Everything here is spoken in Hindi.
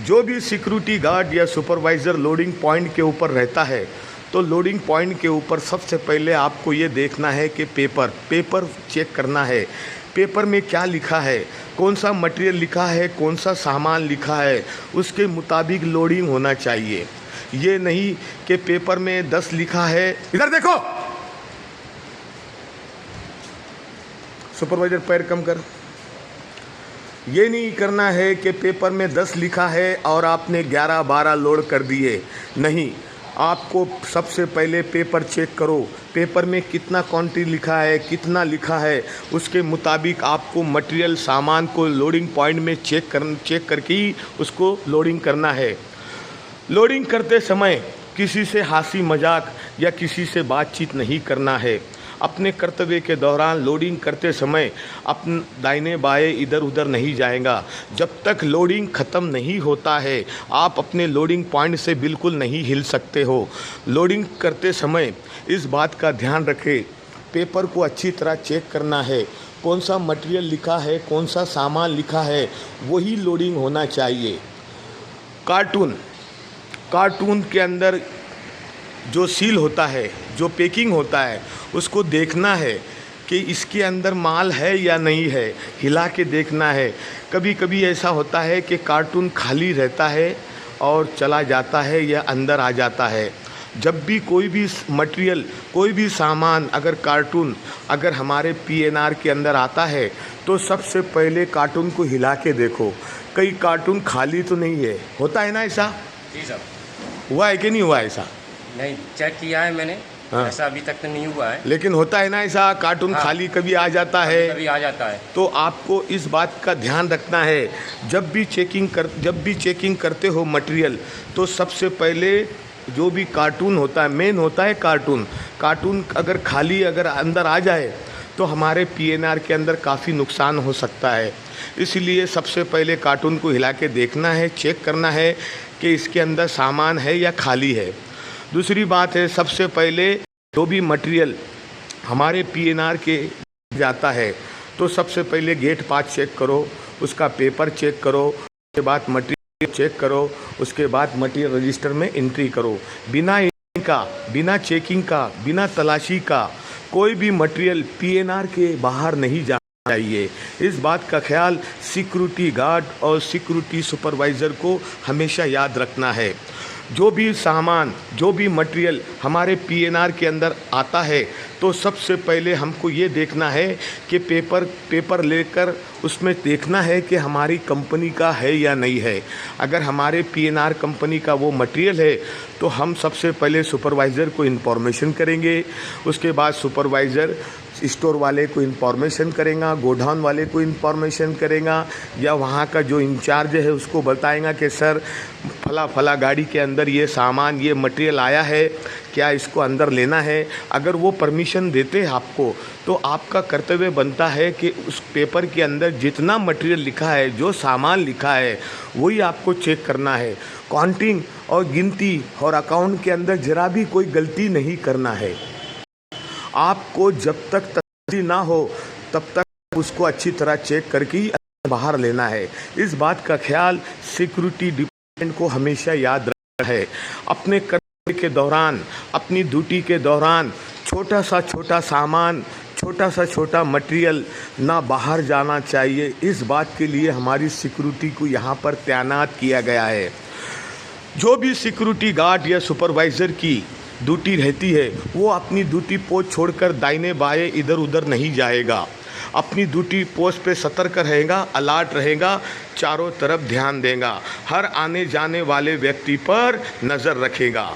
जो भी सिक्योरिटी गार्ड या सुपरवाइज़र लोडिंग पॉइंट के ऊपर रहता है, तो लोडिंग पॉइंट के ऊपर सबसे पहले आपको ये देखना है कि पेपर चेक करना है। पेपर में क्या लिखा है, कौन सा मटेरियल लिखा है, कौन सा सामान लिखा है, उसके मुताबिक लोडिंग होना चाहिए। ये नहीं कि पेपर में 10 लिखा है, इधर देखो, सुपरवाइज़र पैर कम कर। ये नहीं करना है कि पेपर में 10 लिखा है और आपने 11-12 लोड कर दिए। नहीं, आपको सबसे पहले पेपर चेक करो, पेपर में कितना क्वांटिटी लिखा है, कितना लिखा है, उसके मुताबिक आपको मटेरियल सामान को लोडिंग पॉइंट में चेक करके ही उसको लोडिंग करना है। लोडिंग करते समय किसी से हंसी मजाक या किसी से बातचीत नहीं करना है। अपने कर्तव्य के दौरान लोडिंग करते समय अपन दाहिने बाएं इधर उधर नहीं जाएगा। जब तक लोडिंग ख़त्म नहीं होता है आप अपने लोडिंग पॉइंट से बिल्कुल नहीं हिल सकते हो। लोडिंग करते समय इस बात का ध्यान रखें, पेपर को अच्छी तरह चेक करना है, कौन सा मटेरियल लिखा है, कौन सा सामान लिखा है, वही लोडिंग होना चाहिए। कार्टून के अंदर जो सील होता है, जो पैकिंग होता है, उसको देखना है कि इसके अंदर माल है या नहीं है, हिला के देखना है। कभी कभी ऐसा होता है कि कार्टून खाली रहता है और चला जाता है या अंदर आ जाता है। जब भी कोई भी मटेरियल, कोई भी सामान, अगर हमारे पीएनआर के अंदर आता है तो सबसे पहले कार्टून को हिला के देखो, कई कार्टून खाली तो नहीं है। होता है ना ऐसा? जी सर। हुआ है कि नहीं हुआ ऐसा? नहीं, चेक किया है मैंने। हाँ। ऐसा अभी तक तो नहीं हुआ है, लेकिन होता है ना ऐसा, कार्टून हाँ। खाली कभी आ जाता है, कभी आ जाता है। तो आपको इस बात का ध्यान रखना है, जब भी चेकिंग करते हो मटेरियल, तो सबसे पहले जो भी कार्टून होता है, मेन होता है कार्टून अगर खाली अंदर आ जाए तो हमारे पीएनआर के अंदर काफ़ी नुकसान हो सकता है। इसलिए सबसे पहले कार्टून को हिला के देखना है, चेक करना है कि इसके अंदर सामान है या खाली है। दूसरी बात है, सबसे पहले जो भी मटेरियल हमारे पीएनआर के जाता है तो सबसे पहले गेट पास चेक करो, उसका पेपर चेक करो, उसके बाद मटेरियल चेक करो, उसके बाद मटेरियल रजिस्टर में एंट्री करो। बिना चेकिंग का, बिना तलाशी का कोई भी मटेरियल पीएनआर के बाहर नहीं जाना चाहिए। इस बात का ख्याल सिक्योरिटी गार्ड और सिक्योरिटी सुपरवाइज़र को हमेशा याद रखना है। जो भी सामान, जो भी मटेरियल हमारे पीएनआर के अंदर आता है तो सबसे पहले हमको ये देखना है कि पेपर लेकर उसमें देखना है कि हमारी कंपनी का है या नहीं है। अगर हमारे पीएनआर कंपनी का वो मटेरियल है तो हम सबसे पहले सुपरवाइज़र को इन्फॉर्मेशन करेंगे, उसके बाद सुपरवाइज़र स्टोर वाले को इन्फॉर्मेशन करेगा, गोडाउन वाले को इन्फॉर्मेशन करेगा, या वहाँ का जो इंचार्ज है उसको बताएगा कि सर फला गाड़ी के अंदर ये सामान, ये मटेरियल आया है, क्या इसको अंदर लेना है। अगर वो परमिशन देते हैं आपको, तो आपका कर्तव्य बनता है कि उस पेपर के अंदर जितना मटेरियल लिखा है, जो सामान लिखा है, वही आपको चेक करना है। काउंटिंग और गिनती और अकाउंट के अंदर ज़रा भी कोई गलती नहीं करना है। आपको जब तक तसल्ली ना हो तब तक उसको अच्छी तरह चेक करके ही बाहर लेना है। इस बात का ख्याल सिक्योरिटी डिपार्टमेंट को हमेशा याद रखना है। अपने कर्तव्य के दौरान, अपनी ड्यूटी के दौरान छोटा सा सामान, छोटा मटेरियल ना बाहर जाना चाहिए। इस बात के लिए हमारी सिक्योरिटी को यहाँ पर तैनात किया गया है। जो भी सिक्योरिटी गार्ड या सुपरवाइज़र की ड्यूटी रहती है वो अपनी ड्यूटी पोस्ट छोड़कर दाहिने बाएं इधर उधर नहीं जाएगा। अपनी ड्यूटी पोस्ट पे सतर्क रहेगा, अलर्ट रहेगा, चारों तरफ ध्यान देगा, हर आने जाने वाले व्यक्ति पर नज़र रखेगा।